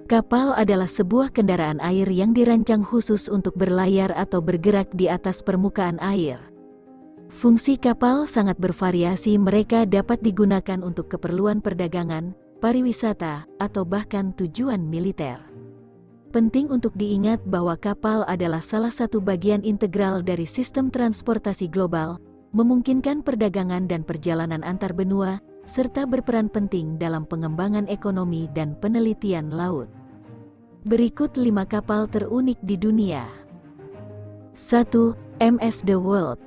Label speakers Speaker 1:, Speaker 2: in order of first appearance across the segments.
Speaker 1: Kapal adalah sebuah kendaraan air yang dirancang khusus untuk berlayar atau bergerak di atas permukaan air. Fungsi kapal sangat bervariasi, mereka dapat digunakan untuk keperluan perdagangan, pariwisata, atau bahkan tujuan militer. Penting untuk diingat bahwa kapal adalah salah satu bagian integral dari sistem transportasi global, memungkinkan perdagangan dan perjalanan antar benua, serta berperan penting dalam pengembangan ekonomi dan penelitian laut. Berikut 5 kapal terunik di dunia. 1. MS The World.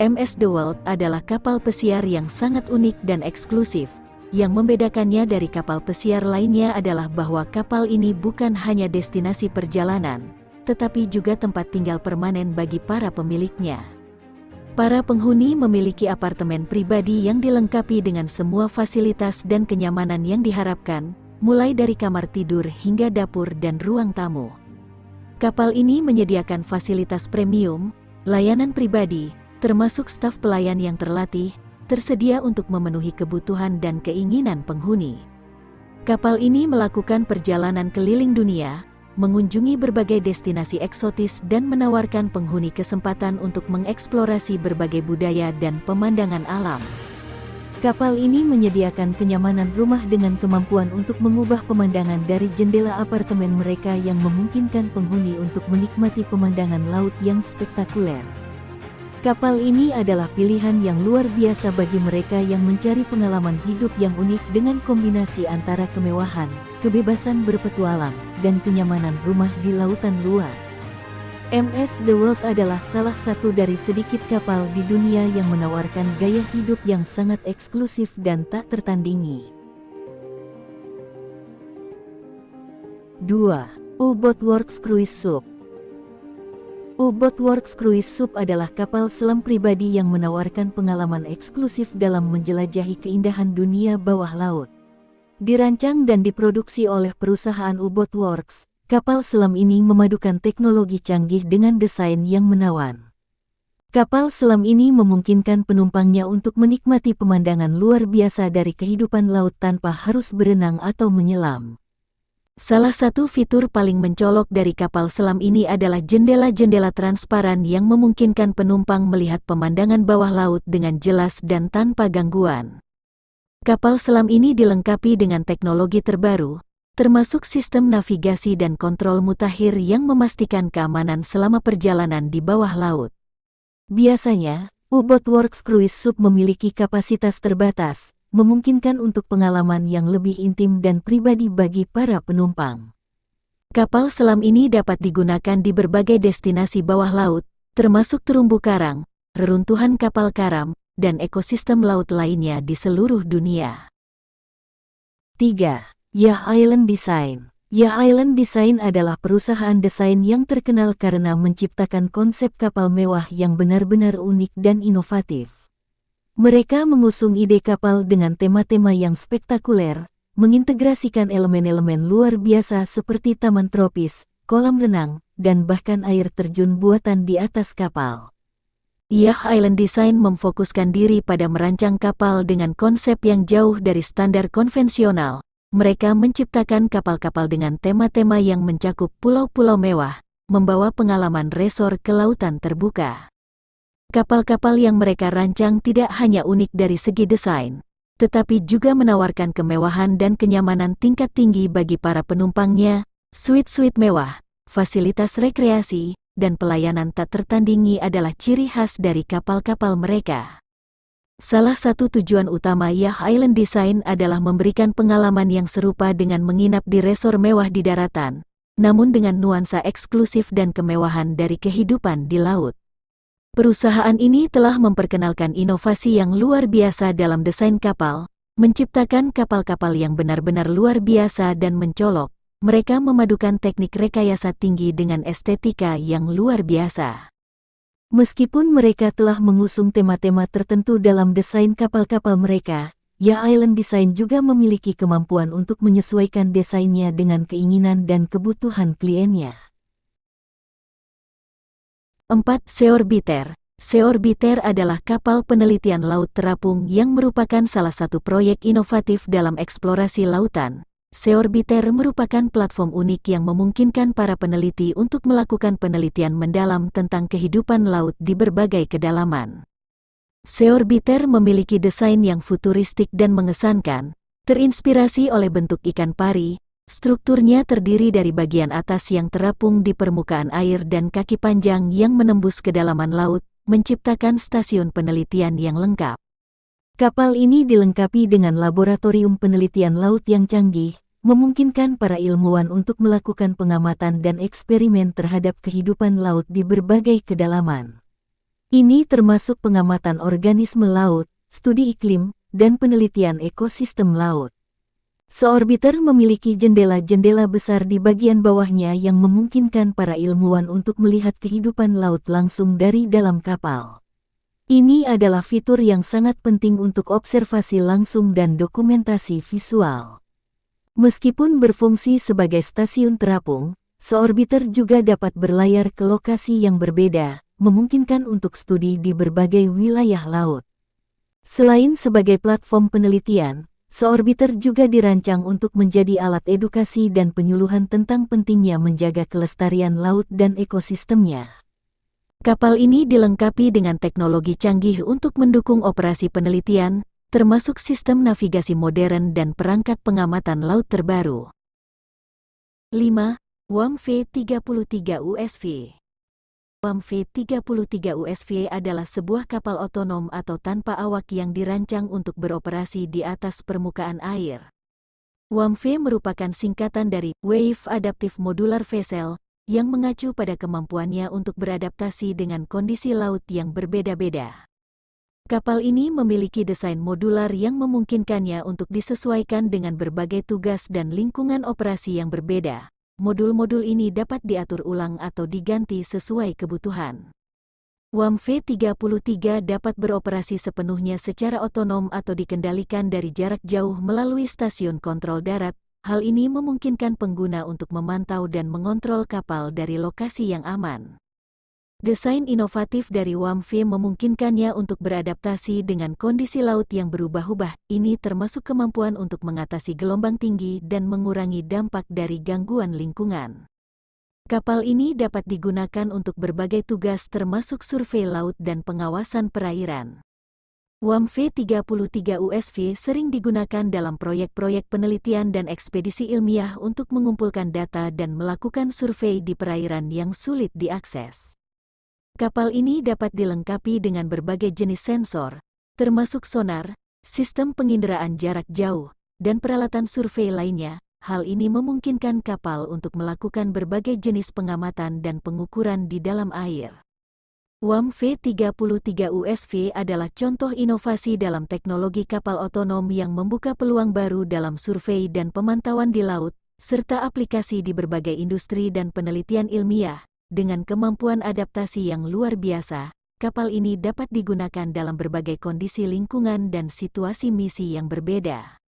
Speaker 1: MS The World adalah kapal pesiar yang sangat unik dan eksklusif. Yang membedakannya dari kapal pesiar lainnya adalah bahwa kapal ini bukan hanya destinasi perjalanan, tetapi juga tempat tinggal permanen bagi para pemiliknya. Para penghuni memiliki apartemen pribadi yang dilengkapi dengan semua fasilitas dan kenyamanan yang diharapkan, mulai dari kamar tidur hingga dapur dan ruang tamu. Kapal ini menyediakan fasilitas premium, layanan pribadi, termasuk staf pelayan yang terlatih, tersedia untuk memenuhi kebutuhan dan keinginan penghuni. Kapal ini melakukan perjalanan keliling dunia, mengunjungi berbagai destinasi eksotis dan menawarkan penghuni kesempatan untuk mengeksplorasi berbagai budaya dan pemandangan alam. Kapal ini menyediakan kenyamanan rumah dengan kemampuan untuk mengubah pemandangan dari jendela apartemen mereka yang memungkinkan penghuni untuk menikmati pemandangan laut yang spektakuler. Kapal ini adalah pilihan yang luar biasa bagi mereka yang mencari pengalaman hidup yang unik dengan kombinasi antara kemewahan, kebebasan berpetualang, dan kenyamanan rumah di lautan luas. MS The World adalah salah satu dari sedikit kapal di dunia yang menawarkan gaya hidup yang sangat eksklusif dan tak tertandingi. 2. U-Boat Works Cruise Ship. U-Boat Works Cruise Ship adalah kapal selam pribadi yang menawarkan pengalaman eksklusif dalam menjelajahi keindahan dunia bawah laut. Dirancang dan diproduksi oleh perusahaan U-Boat Works, kapal selam ini memadukan teknologi canggih dengan desain yang menawan. Kapal selam ini memungkinkan penumpangnya untuk menikmati pemandangan luar biasa dari kehidupan laut tanpa harus berenang atau menyelam. Salah satu fitur paling mencolok dari kapal selam ini adalah jendela-jendela transparan yang memungkinkan penumpang melihat pemandangan bawah laut dengan jelas dan tanpa gangguan. Kapal selam ini dilengkapi dengan teknologi terbaru, termasuk sistem navigasi dan kontrol mutakhir yang memastikan keamanan selama perjalanan di bawah laut. Biasanya, U-Boat Works Cruise Ship memiliki kapasitas terbatas, memungkinkan untuk pengalaman yang lebih intim dan pribadi bagi para penumpang. Kapal selam ini dapat digunakan di berbagai destinasi bawah laut, termasuk terumbu karang, reruntuhan kapal karam, dan ekosistem laut lainnya di seluruh dunia. 3. Yacht Island Design. Yacht Island Design adalah perusahaan desain yang terkenal karena menciptakan konsep kapal mewah yang benar-benar unik dan inovatif. Mereka mengusung ide kapal dengan tema-tema yang spektakuler, mengintegrasikan elemen-elemen luar biasa seperti taman tropis, kolam renang, dan bahkan air terjun buatan di atas kapal. Yacht Island Design memfokuskan diri pada merancang kapal dengan konsep yang jauh dari standar konvensional. Mereka menciptakan kapal-kapal dengan tema-tema yang mencakup pulau-pulau mewah, membawa pengalaman resor ke lautan terbuka. Kapal-kapal yang mereka rancang tidak hanya unik dari segi desain, tetapi juga menawarkan kemewahan dan kenyamanan tingkat tinggi bagi para penumpangnya, suite-suite mewah, fasilitas rekreasi, dan pelayanan tak tertandingi adalah ciri khas dari kapal-kapal mereka. Salah satu tujuan utama Yacht Island Design adalah memberikan pengalaman yang serupa dengan menginap di resor mewah di daratan, namun dengan nuansa eksklusif dan kemewahan dari kehidupan di laut. Perusahaan ini telah memperkenalkan inovasi yang luar biasa dalam desain kapal, menciptakan kapal-kapal yang benar-benar luar biasa dan mencolok. Mereka memadukan teknik rekayasa tinggi dengan estetika yang luar biasa. Meskipun mereka telah mengusung tema-tema tertentu dalam desain kapal-kapal mereka, Yacht Island Design juga memiliki kemampuan untuk menyesuaikan desainnya dengan keinginan dan kebutuhan kliennya. 4. Seorbiter. Seorbiter adalah kapal penelitian laut terapung yang merupakan salah satu proyek inovatif dalam eksplorasi lautan, Seorbiter merupakan platform unik yang memungkinkan para peneliti untuk melakukan penelitian mendalam tentang kehidupan laut di berbagai kedalaman. Seorbiter memiliki desain yang futuristik dan mengesankan, terinspirasi oleh bentuk ikan pari. Strukturnya terdiri dari bagian atas yang terapung di permukaan air dan kaki panjang yang menembus kedalaman laut, menciptakan stasiun penelitian yang lengkap. Kapal ini dilengkapi dengan laboratorium penelitian laut yang canggih, memungkinkan para ilmuwan untuk melakukan pengamatan dan eksperimen terhadap kehidupan laut di berbagai kedalaman. Ini termasuk pengamatan organisme laut, studi iklim, dan penelitian ekosistem laut. Seorbiter memiliki jendela-jendela besar di bagian bawahnya yang memungkinkan para ilmuwan untuk melihat kehidupan laut langsung dari dalam kapal. Ini adalah fitur yang sangat penting untuk observasi langsung dan dokumentasi visual. Meskipun berfungsi sebagai stasiun terapung, Seorbiter juga dapat berlayar ke lokasi yang berbeda, memungkinkan untuk studi di berbagai wilayah laut. Selain sebagai platform penelitian, Seorbiter juga dirancang untuk menjadi alat edukasi dan penyuluhan tentang pentingnya menjaga kelestarian laut dan ekosistemnya. Kapal ini dilengkapi dengan teknologi canggih untuk mendukung operasi penelitian, termasuk sistem navigasi modern dan perangkat pengamatan laut terbaru. 5. WAM V33 USV. WAM V33 USV adalah sebuah kapal otonom atau tanpa awak yang dirancang untuk beroperasi di atas permukaan air. WAM V merupakan singkatan dari Wave Adaptive Modular Vessel, yang mengacu pada kemampuannya untuk beradaptasi dengan kondisi laut yang berbeda-beda. Kapal ini memiliki desain modular yang memungkinkannya untuk disesuaikan dengan berbagai tugas dan lingkungan operasi yang berbeda. Modul-modul ini dapat diatur ulang atau diganti sesuai kebutuhan. WAM V33 dapat beroperasi sepenuhnya secara otonom atau dikendalikan dari jarak jauh melalui stasiun kontrol darat. Hal ini memungkinkan pengguna untuk memantau dan mengontrol kapal dari lokasi yang aman. Desain inovatif dari WAM V memungkinkannya untuk beradaptasi dengan kondisi laut yang berubah-ubah. Ini termasuk kemampuan untuk mengatasi gelombang tinggi dan mengurangi dampak dari gangguan lingkungan. Kapal ini dapat digunakan untuk berbagai tugas termasuk survei laut dan pengawasan perairan. WAM V33 USV sering digunakan dalam proyek-proyek penelitian dan ekspedisi ilmiah untuk mengumpulkan data dan melakukan survei di perairan yang sulit diakses. Kapal ini dapat dilengkapi dengan berbagai jenis sensor, termasuk sonar, sistem penginderaan jarak jauh, dan peralatan survei lainnya. Hal ini memungkinkan kapal untuk melakukan berbagai jenis pengamatan dan pengukuran di dalam air. WAM V33 USV adalah contoh inovasi dalam teknologi kapal otonom yang membuka peluang baru dalam survei dan pemantauan di laut, serta aplikasi di berbagai industri dan penelitian ilmiah. Dengan kemampuan adaptasi yang luar biasa, kapal ini dapat digunakan dalam berbagai kondisi lingkungan dan situasi misi yang berbeda.